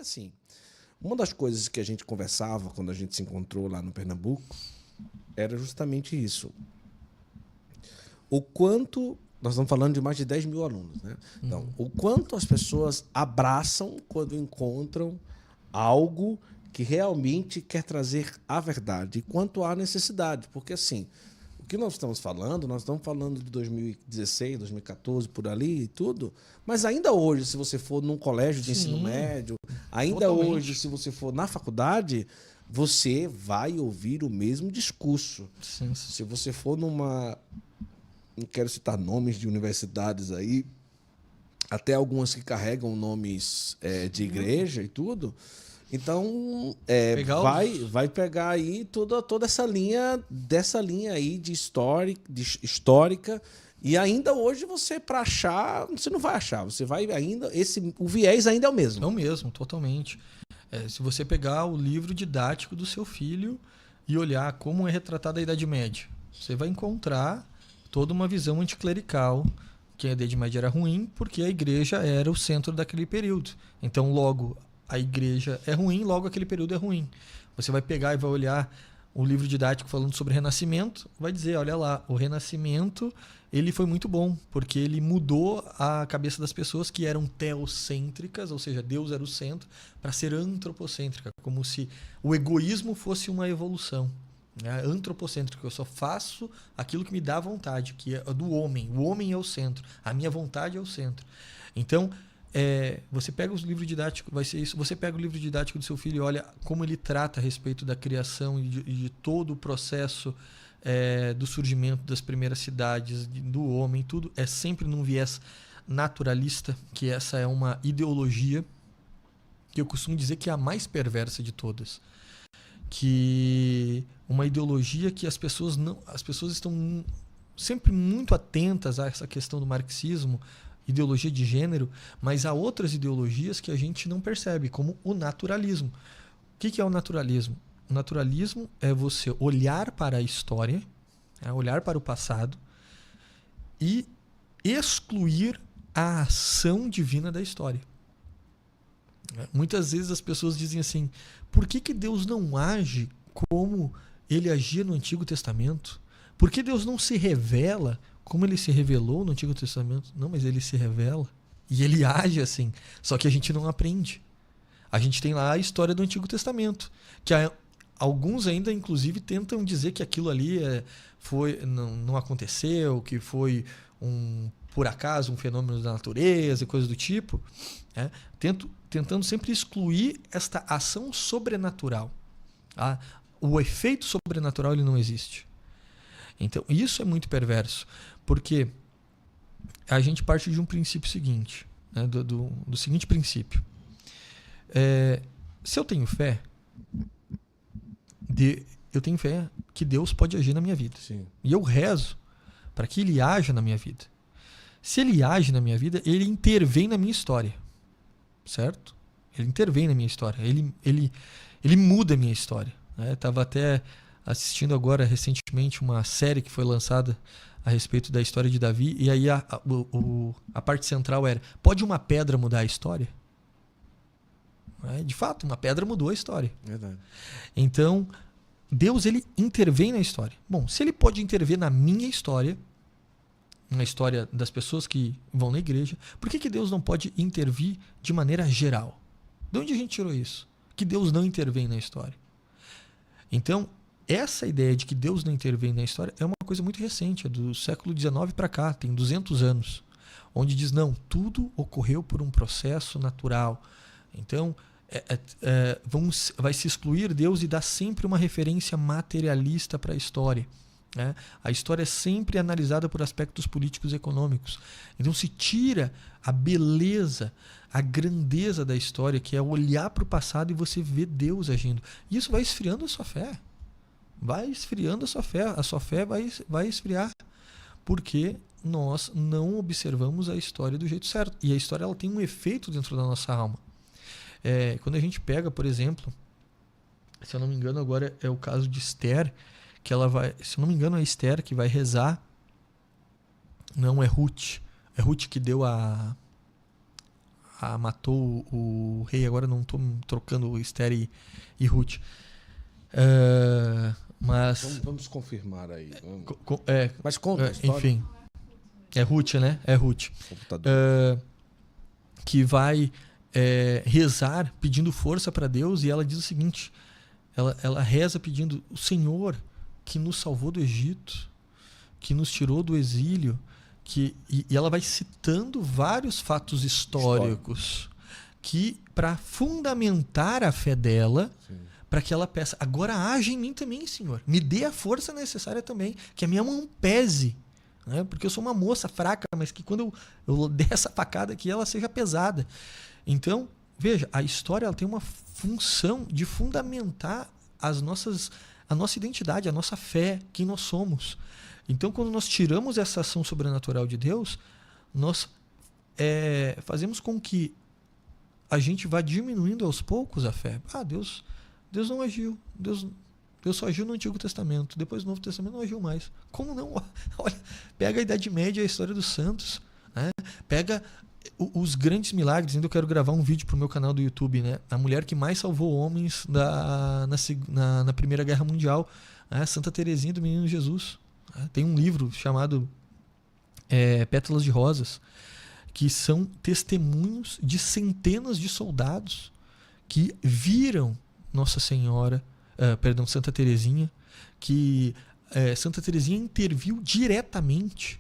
Porque assim, uma das coisas que a gente conversava quando a gente se encontrou lá no Pernambuco era justamente isso. O quanto... Nós estamos falando de mais de 10 mil alunos, né? Então, o quanto as pessoas abraçam quando encontram algo que realmente quer trazer a verdade, e quanto há necessidade. Porque, assim, o que nós estamos falando de 2016, 2014, por ali e tudo, mas ainda hoje, se você for num colégio de ensino médio, ainda totalmente. hoje, se você for na faculdade, você vai ouvir o mesmo discurso. Sim. Se você for numa... Não quero citar nomes de universidades aí, até algumas que carregam nomes de igreja e tudo. Então, vai pegar aí toda essa linha, dessa linha aí de histórica. E ainda hoje para achar, você não vai achar. Você vai ainda, o viés ainda é o mesmo. É o mesmo, totalmente. Se você pegar o livro didático do seu filho e olhar como é retratada a Idade Média, você vai encontrar toda uma visão anticlerical, que a Idade Média era ruim porque a igreja era o centro daquele período. Então, logo, a igreja é ruim, logo aquele período é ruim. Você vai pegar e vai olhar o livro didático falando sobre Renascimento, vai dizer, olha lá, o Renascimento ele foi muito bom, porque ele mudou a cabeça das pessoas que eram teocêntricas, ou seja, Deus era o centro, para ser antropocêntrica, como se o egoísmo fosse uma evolução. Antropocêntrico, eu só faço aquilo que me dá vontade, que é do homem. O homem é o centro, a minha vontade é o centro. Então, você pega os livros didáticos, vai ser isso. Você pega o livro didático do seu filho e olha como ele trata a respeito da criação e de todo o processo do surgimento das primeiras cidades, do homem, tudo é sempre num viés naturalista, que essa é uma ideologia que eu costumo dizer que é a mais perversa de todas. Que uma ideologia que as pessoas estão sempre muito atentas a essa questão do marxismo, ideologia de gênero, mas há outras ideologias que a gente não percebe, como o naturalismo. O que é o naturalismo? O naturalismo é você olhar para a história, olhar para o passado e excluir a ação divina da história. Muitas vezes as pessoas dizem assim, por que Deus não age como ele agia no Antigo Testamento? Por que Deus não se revela como ele se revelou no Antigo Testamento? Não, mas ele se revela e ele age assim, só que a gente não aprende. A gente tem lá a história do Antigo Testamento, que alguns ainda inclusive tentam dizer que aquilo ali não aconteceu, que foi por acaso um fenômeno da natureza e coisas do tipo, tentando sempre excluir esta ação sobrenatural. O efeito sobrenatural ele não existe. Então, isso é muito perverso, porque a gente parte de um princípio seguinte, do seguinte princípio. Se eu tenho fé, eu tenho fé que Deus pode agir na minha vida. Sim. E eu rezo para que ele haja na minha vida. Se ele age na minha vida, ele intervém na minha história. Certo? Ele intervém na minha história. Ele muda a minha história. Estava até assistindo agora recentemente uma série que foi lançada a respeito da história de Davi, e aí a parte central era: pode uma pedra mudar a história? De fato, uma pedra mudou a história. Verdade. Então, Deus ele intervém na história. Bom, se ele pode intervir na minha história, na história das pessoas que vão na igreja, por que Deus não pode intervir de maneira geral? De onde a gente tirou isso? Que Deus não intervém na história. Então, essa ideia de que Deus não intervém na história é uma coisa muito recente, é do século XIX para cá, tem 200 anos, onde diz, não, tudo ocorreu por um processo natural. Então, vai se excluir Deus e dar sempre uma referência materialista para a história. A história é sempre analisada por aspectos políticos e econômicos. Então se tira a beleza, a grandeza da história, que é olhar para o passado e você ver Deus agindo. E isso vai esfriando a sua fé. Vai esfriando a sua fé. A sua fé vai esfriar. Porque nós não observamos a história do jeito certo. E a história ela tem um efeito dentro da nossa alma. Quando a gente pega, por exemplo, se eu não me engano agora é o caso de Esther, que ela vai, se eu não me engano é Esther que vai rezar, não é Ruth que deu a matou o rei, agora não estou trocando Esther e Ruth. Mas Vamos confirmar aí. mas conta a história. Enfim, é Ruth, né? É Ruth. Que vai rezar pedindo força para Deus, e ela diz o seguinte, ela reza pedindo: o Senhor que nos salvou do Egito, que nos tirou do exílio, e ela vai citando vários fatos históricos que, para fundamentar a fé dela, para que ela peça: agora age em mim também, Senhor. Me dê a força necessária também, que a minha mão pese. Né? Porque eu sou uma moça fraca, mas que quando eu der essa facada aqui, ela seja pesada. Então, veja, a história ela tem uma função de fundamentar a nossa identidade, a nossa fé, quem nós somos. Então, quando nós tiramos essa ação sobrenatural de Deus, nós fazemos com que a gente vá diminuindo aos poucos a fé. Deus não agiu. Deus só agiu no Antigo Testamento. Depois do Novo Testamento não agiu mais. Como não? Olha, pega a Idade Média, a história dos santos. Né? Pega os grandes milagres. Ainda eu quero gravar um vídeo para o meu canal do YouTube. Né? A mulher que mais salvou homens na Primeira Guerra Mundial. Né? Santa Teresinha do Menino Jesus. Né? Tem um livro chamado Pétalas de Rosas, que são testemunhos de centenas de soldados que viram Nossa Senhora, Santa Teresinha, que Santa Teresinha interviu diretamente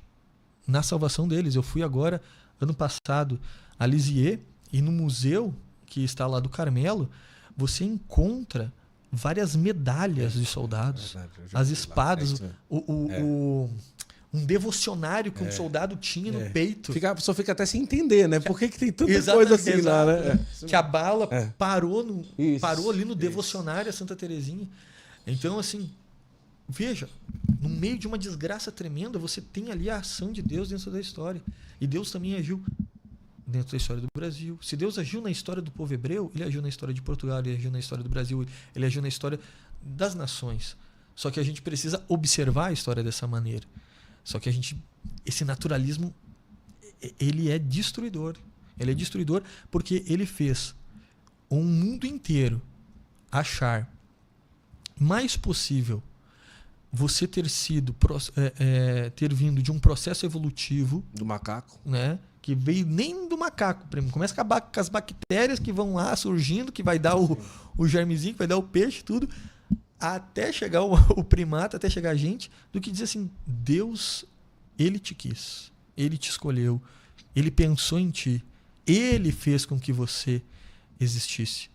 na salvação deles. Eu fui agora, ano passado, a Lisieux, e no museu que está lá do Carmelo, você encontra várias medalhas de soldados, as espadas, um devocionário que um soldado tinha no peito. A pessoa fica até sem entender, né? Por que tem tanta coisa assim lá, né? Que a bala parou ali no devocionário a Santa Teresinha. Então, assim, veja, no meio de uma desgraça tremenda, você tem ali a ação de Deus dentro da história. E Deus também agiu dentro da história do Brasil. Se Deus agiu na história do povo hebreu, ele agiu na história de Portugal, ele agiu na história do Brasil, ele agiu na história das nações. Só que a gente precisa observar a história dessa maneira. Só que esse naturalismo, ele é destruidor. Ele é destruidor porque ele fez um mundo inteiro achar mais possível você ter vindo de um processo evolutivo do macaco, né? Que veio nem do macaco. Começa a acabar com as bactérias que vão lá surgindo, que vai dar o germezinho, que vai dar o peixe, tudo, até chegar o primata, até chegar a gente, do que dizer assim: Deus, ele te quis, ele te escolheu, ele pensou em ti, ele fez com que você existisse.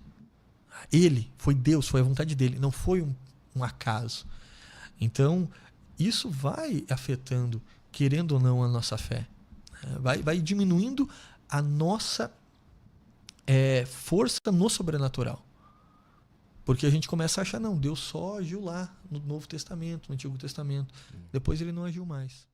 Ele, foi Deus, foi a vontade dele, não foi um acaso. Então, isso vai afetando, querendo ou não, a nossa fé. Vai diminuindo a nossa força no sobrenatural. Porque a gente começa a achar: não, Deus só agiu lá no Novo Testamento, no Antigo Testamento. Depois ele não agiu mais.